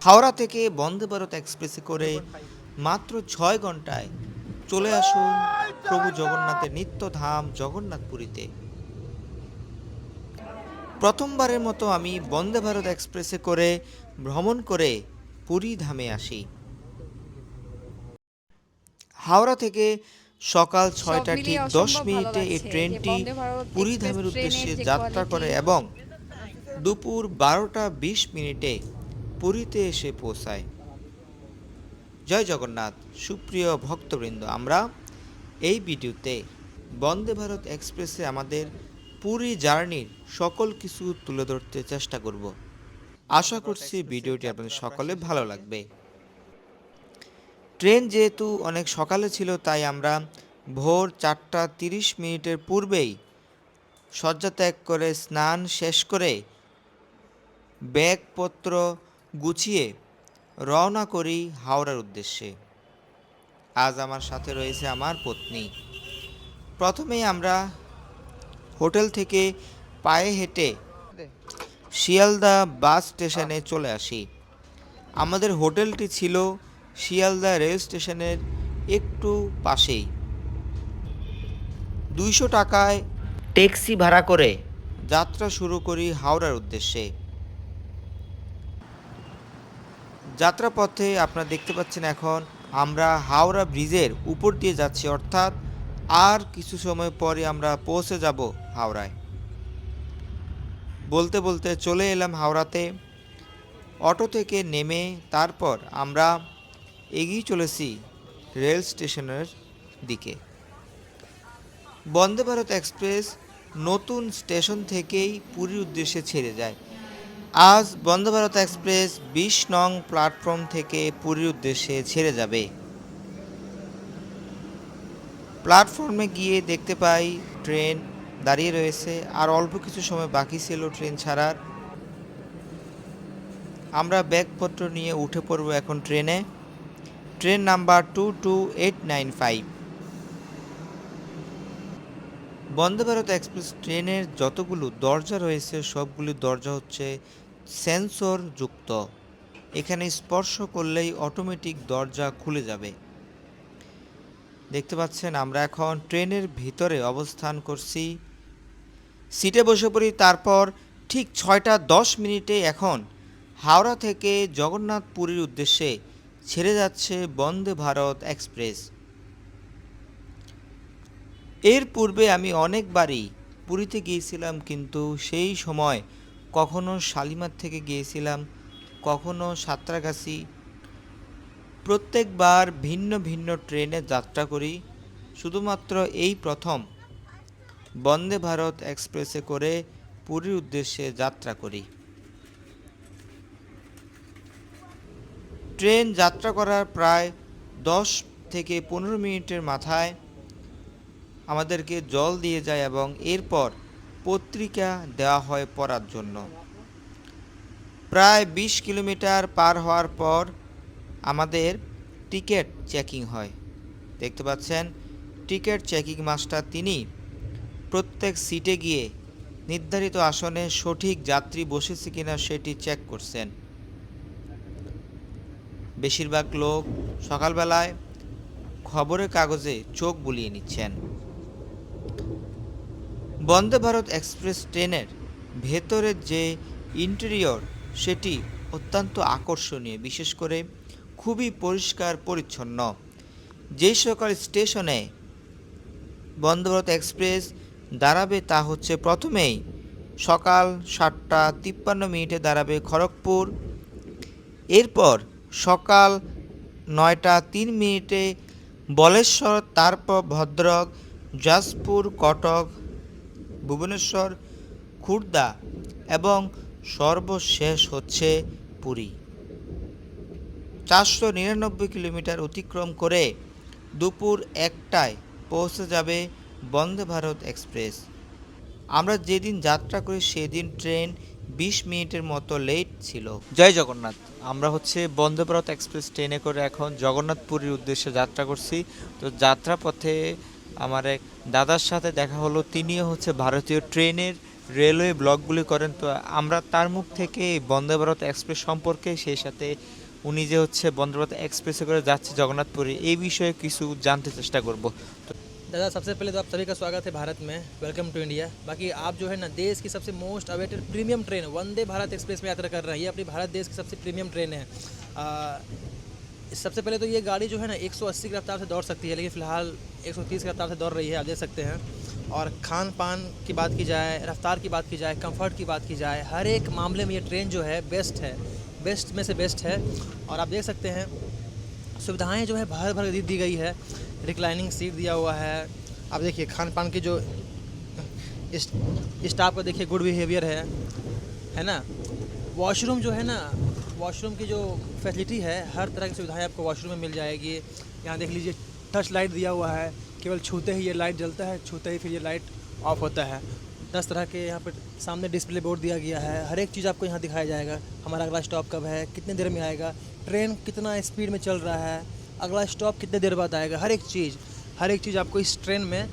হাওড়া থেকে বন্দে ভারত এক্সপ্রেসে করে মাত্র ৬ ঘন্টায় চলে আসুন প্রভু জগন্নাথের নিত্যধাম জগন্নাথপুরীতে। প্রথমবারের মতো আমি বন্দে ভারত এক্সপ্রেসে করে ভ্রমণ করে পুরী ধামে আসি। হাওড়া থেকে সকাল সব ৬টা মিলিয়ে ঠিক ১০ অসম্ভব ভালো মিনিটে এই লাগছে যে ট্রেনটি বন্দে ভারত পুরী এক্সপ্রেস ধামের ট্রেনের উদ্দেশ্যে যে যাত্রা কোয়ালিটি। করে এবং দুপুর ১২টা ২০ মিনিটে পুরীতে এসে পৌঁছায়। জয় জগন্নাথ। সুপ্রিয় ভক্তবৃন্দ, আমরা এই ভিডিওতে বন্দে ভারত এক্সপ্রেসে আমাদের পুরী জার্নির সকল কিছু তুলে ধরতে চেষ্টা করব। আশা করছি ভিডিওটি আপনাদের সকলে ভালো লাগবে। ট্রেন যেহেতু অনেক সকালে ছিল, তাই আমরা ভোর ৪টা ৩০ মিনিটের পূর্বেই শয্যা ত্যাগ করে স্নান শেষ করে ব্যাগপত্র গুছিয়ে রওনা করি হাওড়ার উদ্দেশ্যে। আজ আমার সাথে রয়েছে আমার পত্নী। প্রথমেই আমরা হোটেল থেকে পায়ে হেঁটে শিয়ালদা বাস স্টেশনে চলে আসি। আমাদের হোটেলটি ছিল শিয়ালদা রেল স্টেশনের একটু পাশেই। ২০০ টাকায় ট্যাক্সি ভাড়া করে যাত্রা শুরু করি হাওড়ার উদ্দেশ্যে। যাত্রাপথে আপনারা দেখতে পাচ্ছেন এখন আমরা হাওড়া ব্রিজের উপর দিয়ে যাচ্ছি, অর্থাৎ আর কিছু সময় পরে আমরা পৌঁছে যাব হাওড়ায়। বলতে বলতে চলে এলাম হাওড়াতে। অটো থেকে নেমে তারপর আমরা এগিয়ে চলেছি রেল স্টেশনের দিকে। বন্দে ভারত এক্সপ্রেস নতুন স্টেশন থেকেই পুরীর উদ্দেশ্যে ছেড়ে যায়। আজ বন্দে ভারত এক্সপ্রেস ২০ নং প্ল্যাটফর্ম থেকে পুরীর উদ্দেশ্যে ছেড়ে যাবে। প্ল্যাটফর্মে গিয়ে দেখতে পাই ট্রেন দাঁড়িয়ে রয়েছে, আর অল্প কিছু সময় বাকি ছিল ট্রেন ছাড়ার। আমরা ব্যাগপত্র নিয়ে উঠে পড়ব এখন ট্রেনে। Train number 22895। Vande Bharat express ট্রেনের যতগুলো দরজা রয়েছে সবগুলো দরজা হচ্ছে সেন্সর যুক্ত। এখানে স্পর্শ করলেই অটোমেটিক দরজা খুলে যাবে। দেখতে পাচ্ছেন আমরা এখন ট্রেনের ভিতরে অবস্থান করছি। সিটে বসে পড়ি। তারপর ঠিক ৬টা ১০ মিনিটে এখন হাওড়া থেকে জগন্নাথপুরীর উদ্দেশ্যে ছেড়ে যাচ্ছে বন্দে ভারত এক্সপ্রেস। এর পূর্বে আমি অনেকবারই পুরীতে গিয়েছিলাম, কিন্তু সেই সময় কখনো শালিমার থেকে গিয়েছিলাম, কখনো সাঁতরাগাছি। প্রত্যেকবার ভিন্ন ভিন্ন ট্রেনে যাত্রা করি। শুধুমাত্র এই প্রথম বন্দে ভারত এক্সপ্রেসে করে পুরীর উদ্দেশ্যে যাত্রা করি। ট্রেন যাত্রা করার প্রায় ১০ থেকে ১৫ মিনিটের মাথায় আমাদেরকে জল দিয়ে যায় এবং এরপর পত্রিকা দেওয়া হয় পড়ার জন্য। প্রায় ২০ কিলোমিটার পার হওয়ার পর আমাদের টিকিট চেকিং হয়। দেখতে পাচ্ছেন টিকিট চেকিং মাস্টার তিনি প্রত্যেক সিটে গিয়ে নির্ধারিত আসনে সঠিক যাত্রী বসেছে কিনা সেটি চেক করছেন। বেশিরভাগ লোক সকালবেলায় খবরের কাগজে চোখ বুলিয়ে নিচ্ছেন। বন্দে ভারত এক্সপ্রেস ট্রেনের ভেতরের যে ইন্টেরিয়র সেটি অত্যন্ত আকর্ষণীয়, বিশেষ করে খুবই পরিষ্কার পরিচ্ছন্ন। যেই সকল স্টেশনে বন্দে ভারত এক্সপ্রেস দাঁড়াবে তা হচ্ছে প্রথমেই সকাল ৭টা ৫৩ মিনিটে দাঁড়াবে খড়গপুর, এরপর সকাল ৯টা ৩ মিনিটে বলেশ্বর, তারপর ভদ্রক, যাজপুর, কটক, ভুবনেশ্বর, খুর্দা এবং সর্বশেষ হচ্ছে পুরী। ৪৯৯ কিলোমিটার অতিক্রম করে দুপুর ১টায় পৌঁছে যাবে বন্দে ভারত এক্সপ্রেস। আমরা যেদিন যাত্রা করি সেদিন ট্রেন ২০ মিনিটের মতো লেট ছিল। জয় জগন্নাথ। আমরা হচ্ছে বন্দে ভারত এক্সপ্রেস ট্রেনে করে এখন জগন্নাথপুরীর উদ্দেশ্যে যাত্রা করছি। তো যাত্রাপথে আমার এক দাদার সাথে দেখা হলো। তিনিও হচ্ছে ভারতীয় ট্রেনের রেলওয়ে ব্লগগুলি করেন, তো আমরা তার মুখ থেকে বন্দে ভারত এক্সপ্রেস সম্পর্কে, সেই সাথে উনি যে হচ্ছে বন্দে ভারত এক্সপ্রেসে করে যাচ্ছে জগন্নাথপুরে, এই বিষয়ে কিছু জানতে চেষ্টা করব। दादा, सबसे पहले तो आप सभी का स्वागत है भारत में। Welcome to India. बाकी आप जो है ना देश की सबसे most awaited premium train Vande Bharat Express में यात्रा कर रहे हैं। ये अपनी भारत देश की सबसे प्रीमियम ट्रेन है। सबसे पहले तो ये गाड़ी जो है ना 180 की रफ्तार से दौड़ सकती है, लेकिन फ़िलहाल 130 की रफ्तार से दौड़ रही है, आप देख सकते हैं। और खान पान की बात की जाए, रफ्तार की बात की जाए, कंफर्ट की बात की जाए, हर एक मामले में ये ट्रेन जो है बेस्ट है, बेस्ट में से बेस्ट है। और आप देख सकते हैं सुविधाएं जो है भर भर दी गई है। रिक्लाइनिंग सीट दिया हुआ है। आप देखिए खान पान की जो स्टाफ का देखिए गुड बिहेवियर है ना। वॉशरूम जो है ना, वॉशरूम की जो फैसिलिटी है, हर तरह की सुविधाएं आपको वॉशरूम में मिल जाएगी। यहाँ देख लीजिए टच लाइट दिया हुआ है, केवल छूते ही ये लाइट जलता है, छूते ही फिर ये लाइट ऑफ होता है। 10 तरह के यहाँ पर सामने डिस्प्ले बोर्ड दिया गया है। हर एक चीज़ आपको यहाँ दिखाया जाएगा। हमारा अगला स्टॉप कब है, कितने देर में आएगा, ट्रेन कितना स्पीड में चल रहा है, अगला स्टॉप कितने देर बाद आएगा, हर एक चीज़ आपको इस ट्रेन में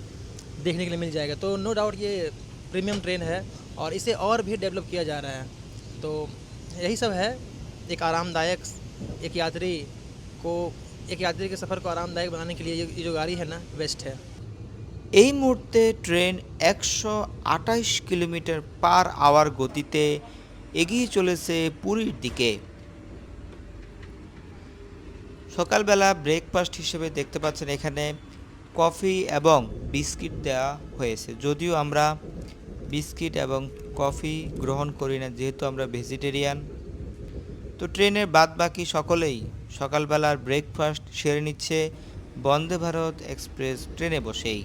देखने के लिए मिल जाएगा। तो नो डाउट ये प्रीमियम ट्रेन है और इसे और भी डेवलप किया जा रहा है। तो यही सब है। एक आरामदायक एक यात्री को एक यात्री के सफ़र को आरामदायक बनाने के लिए ये जो गाड़ी है ना, बेस्ट है। এই মুহূর্তে ট্রেন 128 কিলোমিটার পার আওয়ার গতিতে এগিয়ে চলেছে পুরীর দিকে। সকালবেলা ব্রেকফাস্ট হিসেবে দেখতে পাচ্ছেন এখানে কফি এবং বিস্কিট দেওয়া হয়েছে। যদিও আমরা বিস্কিট এবং কফি গ্রহণ করি না, যেহেতু আমরা ভেজিটেরিয়ান। তো ট্রেনের বাদবাকি সকলেই সকালবেলার ব্রেকফাস্ট সেরে নিচ্ছে বন্দে ভারত এক্সপ্রেস ট্রেনে বসেই।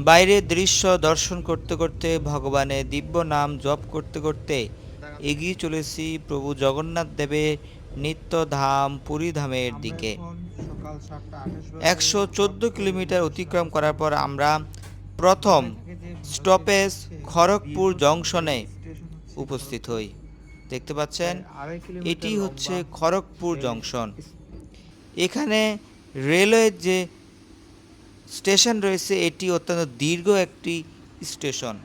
বাইরের দৃশ্য দর্শন করতে করতে, ভগবানের দিব্য নাম জপ করতে করতে এগিয়ে চলেছি প্রভু জগন্নাথ দেবের নিত্যধাম পুরী ধামের দিকে। 114 কিলোমিটার অতিক্রম করার পর আমরা প্রথম স্টপেজ খড়গপুর জংশনে উপস্থিত হই। দেখতে পাচ্ছেন এটি হচ্ছে খড়গপুর জংশন। এখানে রেলওয়ের যে স্টেশন রয়েছে, এটি অত্যন্ত দীর্ঘ একটি স্টেশন।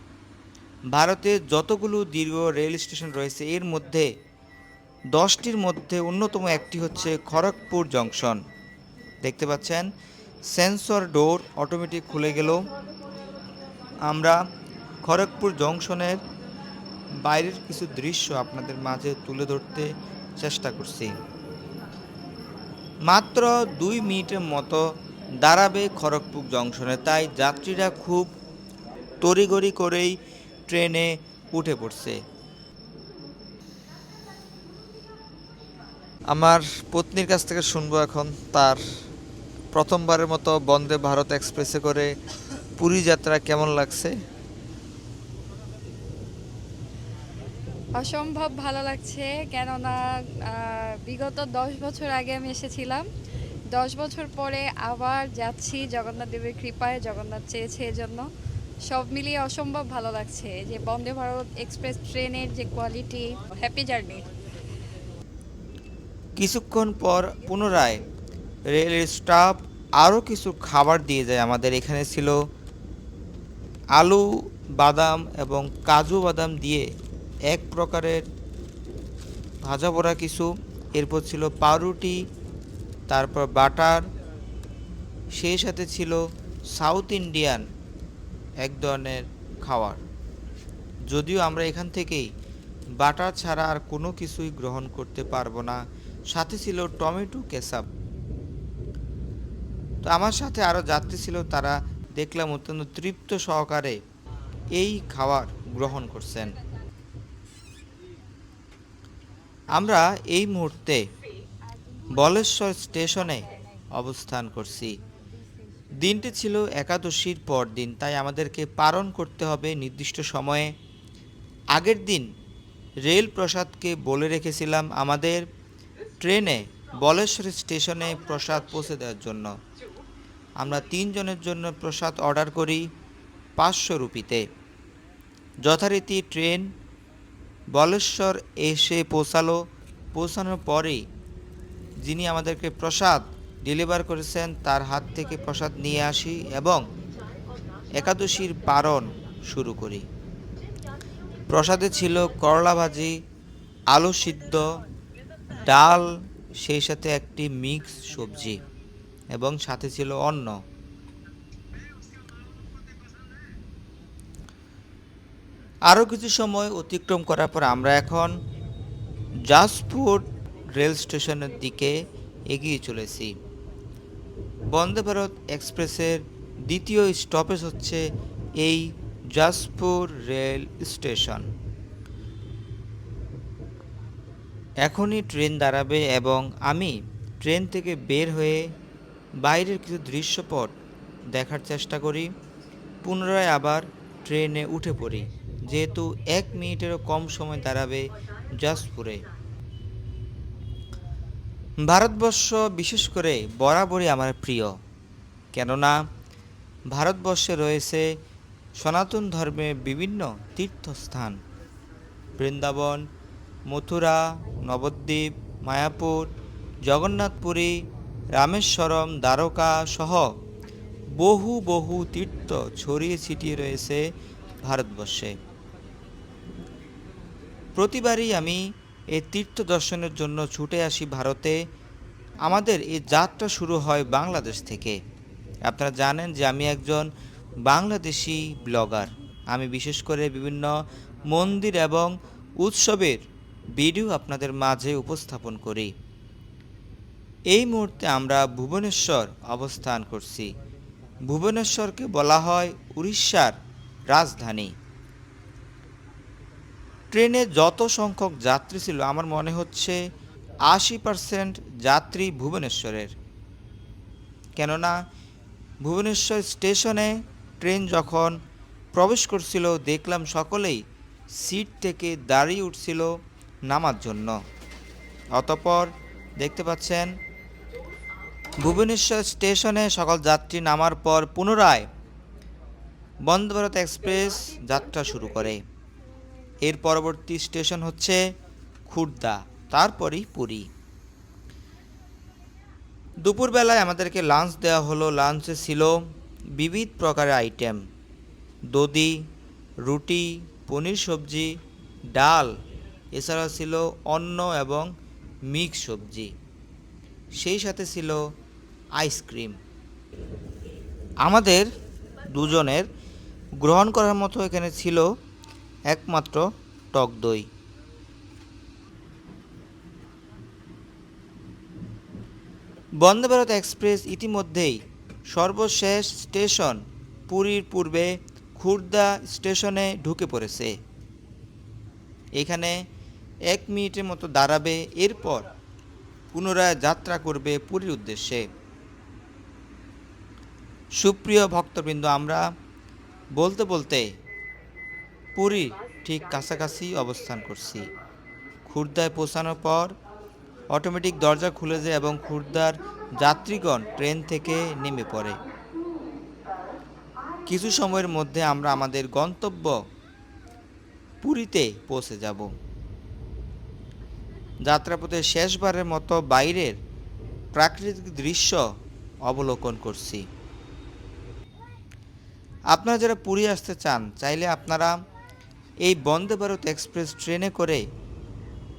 ভারতের যতগুলো দীর্ঘ রেল স্টেশন রয়েছে, এর মধ্যে 10টির মধ্যে অন্যতম একটি হচ্ছে খড়গপুর জংশন। দেখতে পাচ্ছেন সেন্সর ডোর অটোমেটিক খুলে গেল। আমরা খড়গপুর জংশনের বাইরের কিছু দৃশ্য আপনাদের মাঝে তুলে ধরতে চেষ্টা করছি। মাত্র 2 মিনিটের মতো দাঁড়াবে খড়গপুর জংশনে, তাই যাত্রীরা খুব তড়িঘড়ি করেই ট্রেনে উঠে পড়ছে। আমার পত্নীর কাছ থেকে শুনবো এখন তার প্রথমবারের মতো বন্দে ভারত এক্সপ্রেসে করে পুরী যাত্রা কেমন লাগছে। অসম্ভব ভালো লাগছে, কেননা বিগত 10 বছর আগে আমি এসেছিলাম। 10 বছর পরে আবার যাচ্ছি, জগন্নাথ দেবের কৃপায়, জগন্নাথ চেয়েছে এজন্য। সব মিলিয়ে অসম্ভব ভালো লাগছে যে বন্দে ভারত এক্সপ্রেস ট্রেনের যে কোয়ালিটি। Happy journey. কিছুক্ষণ পর পুনরায় রেলের স্টাফ আরও কিছু খাবার দিয়ে যায় আমাদের। এখানে ছিল আলু, বাদাম এবং কাজু বাদাম দিয়ে এক প্রকারের ভাজা পোড়া কিছু, এরপর ছিল পাউরুটি, তারপর বাটার, সেই সাথে ছিল সাউথ ইন্ডিয়ান এক ধরনের খাবার। যদিও আমরা এখান থেকেই বাটার ছাড়া আর কোনো কিছুই গ্রহণ করতে পারবো না। সাথে ছিল টমেটো কেচাপ। তো আমার সাথে আরও যাত্রী ছিল, তারা দেখলাম অত্যন্ত তৃপ্ত সহকারে এই খাবার গ্রহণ করছেন। আমরা এই মুহূর্তে বলেশ্বর স্টেশনে অবস্থান করছি। দিনটি ছিল একাদশীর পর দিন, তাই আমাদেরকে পালন করতে হবে নির্দিষ্ট সময়ে। আগের দিন রেল প্রসাদকে বলে রেখেছিলাম আমাদের ট্রেনে বলেশ্বর স্টেশনে প্রসাদ পৌঁছে দেওয়ার জন্য। আমরা 3 জনের জন্য প্রসাদ অর্ডার করি 500 রুপিতে। যথারীতি ট্রেন বলেশ্বর এসে পৌঁছানোর পরেই যিনি আমাদেরকে প্রসাদ ডেলিভার করেছেন তার হাত থেকে প্রসাদ নিয়ে আসি এবং একাদশীর পারণ শুরু করি। প্রসাদে ছিল করলা ভাজি, আলু সিদ্ধ, ডাল, সেই সাথে একটি মিক্স সবজি এবং সাথে ছিল অন্ন। আরও কিছু সময় অতিক্রম করার পর আমরা এখন জাসপুর রেল স্টেশনের দিকে এগিয়ে চলেছি। বন্দে ভারত এক্সপ্রেসের দ্বিতীয় স্টপেজ হচ্ছে এই জাসপুর রেল স্টেশন। এখনই ট্রেন দাঁড়াবে এবং আমি ট্রেন থেকে বের হয়ে বাইরের কিছু দৃশ্যপট দেখার চেষ্টা করি। পুনরায় আবার ট্রেনে উঠে পড়ি, যেহেতু 1 মিনিটেরও কম সময় দাঁড়াবে জাসপুরে। ভারতবর্ষ বিশেষ করে বরাবরই আমার প্রিয়, কেননা ভারতবর্ষে রয়েছে সনাতন ধর্মের বিভিন্ন তীর্থস্থান। বৃন্দাবন, মথুরা, নবদ্বীপ, মায়াপুর, জগন্নাথপুরী, রামেশ্বরম, দ্বারকা সহ বহু বহু তীর্থ ছড়িয়ে ছিটিয়ে রয়েছে ভারতবর্ষে। প্রতিবারই আমি এই তীর্থ দর্শনের জন্য ছুটে আসি ভারতে। আমাদের এই যাত্রা শুরু হয় বাংলাদেশ থেকে। আপনারা জানেন যে আমি একজন বাংলাদেশি ব্লগার। আমি বিশেষ করে বিভিন্ন মন্দির এবং উৎসবের ভিডিও আপনাদের মাঝে উপস্থাপন করি। এই মুহূর্তে আমরা ভুবনেশ্বর অবস্থান করছি। ভুবনেশ্বরকে বলা হয় উড়িষ্যার রাজধানী। ট্রেনে যত সংখ্যক যাত্রী ছিল আমার মনে হচ্ছে 80% যাত্রী ভুবনেশ্বরের। কেননা ভুবনেশ্বর স্টেশনে ট্রেন যখন প্রবেশ করছিল দেখলাম সকলেই সিট থেকে দাঁড়িয়ে উঠছিল নামার জন্য। অতঃপর দেখতে পাচ্ছেন ভুবনেশ্বর স্টেশনে সকল যাত্রী নামার পর পুনরায় বন্দে ভারত এক্সপ্রেস যাত্রা শুরু করে। এর পরবর্তী স্টেশন হচ্ছে খুর্দা, তারপরই পুরী। দুপুরবেলায় আমাদেরকে লাঞ্চ দেওয়া হলো। লাঞ্চে ছিল বিবিধ প্রকারের আইটেম: দধি, রুটি, পনির সবজি, ডাল, এছাড়া ছিল অন্ন এবং মিক্স সবজি, সেই সাথে ছিল আইসক্রিম। আমাদের দুজনের গ্রহণ করার মতো এখানে ছিল একমাত্র টক দই। বন্দে ভারত এক্সপ্রেস ইতিমধ্যেই সর্বশেষ স্টেশন পুরীর পূর্বে খুর্দা স্টেশনে ঢুকে পড়েছে। এখানে 1 মিনিটের মতো দাঁড়াবে, এরপর পুনরায় যাত্রা করবে পুরীর উদ্দেশ্যে। সুপ্রিয় ভক্তবৃন্দ, আমরা বলতে বলতে পুরীর ঠিক কাছাকাছি অবস্থান করছি। খুর্দায় পৌঁছানোর পর অটোমেটিক দরজা খুলে যায় এবং খুর্দার যাত্রীগণ ট্রেন থেকে নেমে পড়ে। কিছু সময়ের মধ্যে আমরা আমাদের গন্তব্য পুরীতে পৌঁছে যাব। যাত্রাপথে শেষবারের মতো বাইরের প্রাকৃতিক দৃশ্য অবলোকন করছি। আপনারা যারা পুরী আসতে চান, চাইলে আপনারা এই বন্দে ভারত এক্সপ্রেস ট্রেনে করে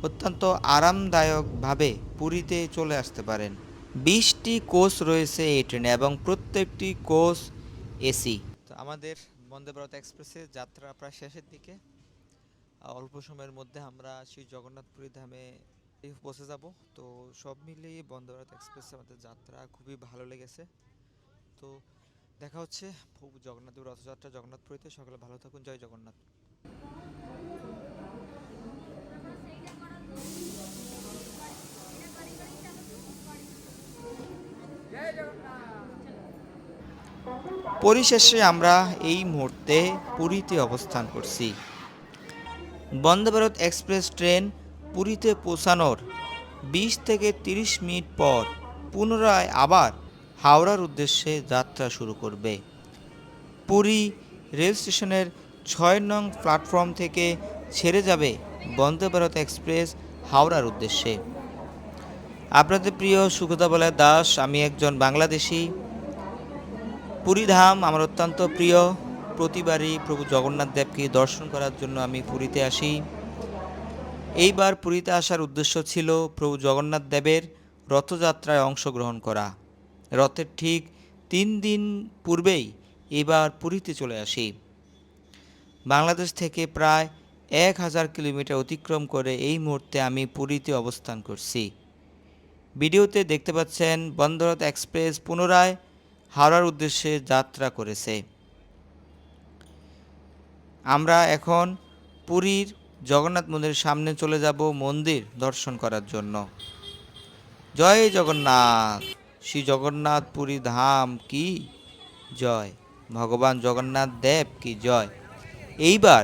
অত্যন্ত আরামদায়কভাবে পুরীতে চলে আসতে পারেন। 20টি কোচ রয়েছে এই ট্রেনে এবং প্রত্যেকটি কোচ এসি। তো আমাদের বন্দে ভারত এক্সপ্রেসের যাত্রা প্রায় শেষের দিকে। অল্প সময়ের মধ্যে আমরা শ্রী জগন্নাথপুরী ধামে পৌঁছে যাব। তো সব মিলিয়ে বন্দে ভারত এক্সপ্রেসে আমাদের যাত্রা খুবই ভালো লেগেছে। তো দেখা হচ্ছে জগন্নাথদেবের রথযাত্রা জগন্নাথপুরীতে। সকলে ভালো থাকুন। জয় জগন্নাথ। পরিশেষে আমরা এই মুহূর্তে পুরীতে অবস্থান করছি। বন্দে ভারত এক্সপ্রেস ট্রেন পুরীতে পৌঁছানোর 20 থেকে 30 মিনিট পর পুনরায় আবার হাওড়ার উদ্দেশ্যে যাত্রা শুরু করবে। পুরী রেল স্টেশনের 6 নং প্ল্যাটফর্ম থেকে ছেড়ে যাবে বন্দে ভারত এক্সপ্রেস হাওড়ার উদ্দেশ্যে। আপনাদের প্রিয় সুখদা বলয় দাস, আমি একজন বাংলাদেশি। পুরী ধাম আমার অত্যন্ত প্রিয়। প্রতিবারই প্রভু জগন্নাথ দেবকে দর্শন করার জন্য আমি পুরীতে আসি। এইবার পুরীতে আসার উদ্দেশ্য ছিল প্রভু জগন্নাথ দেবের রথযাত্রায় অংশগ্রহণ করা। রথের ঠিক 3 দিন পূর্বেই এবার পুরীতে চলে আসি। বাংলাদেশ থেকে প্রায় 1000 কিলোমিটার অতিক্রম করে এই মুহূর্তে আমি পুরীতে অবস্থান করছি। ভিডিওতে দেখতে পাচ্ছেন বন্দে ভারত এক্সপ্রেস পুনরায় হাওড়ার উদ্দেশ্যে যাত্রা করেছে। আমরা এখন পুরীর জগন্নাথ মন্দিরের সামনে চলে যাব মন্দির দর্শন করার জন্য। জয় জগন্নাথ, শ্রী জগন্নাথ পুরী ধাম কি জয়, ভগবান জগন্নাথ দেব কি জয়। এইবার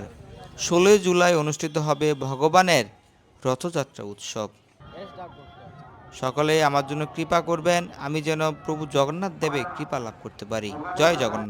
16 জুলাই অনুষ্ঠিত হবে ভগবানের রথযাত্রা উৎসব। সকলে আমার জন্য কৃপা করবেন, আমি যেন প্রভু জগন্নাথ দেবের কৃপা লাভ করতে পারি। জয় জগন্নাথ।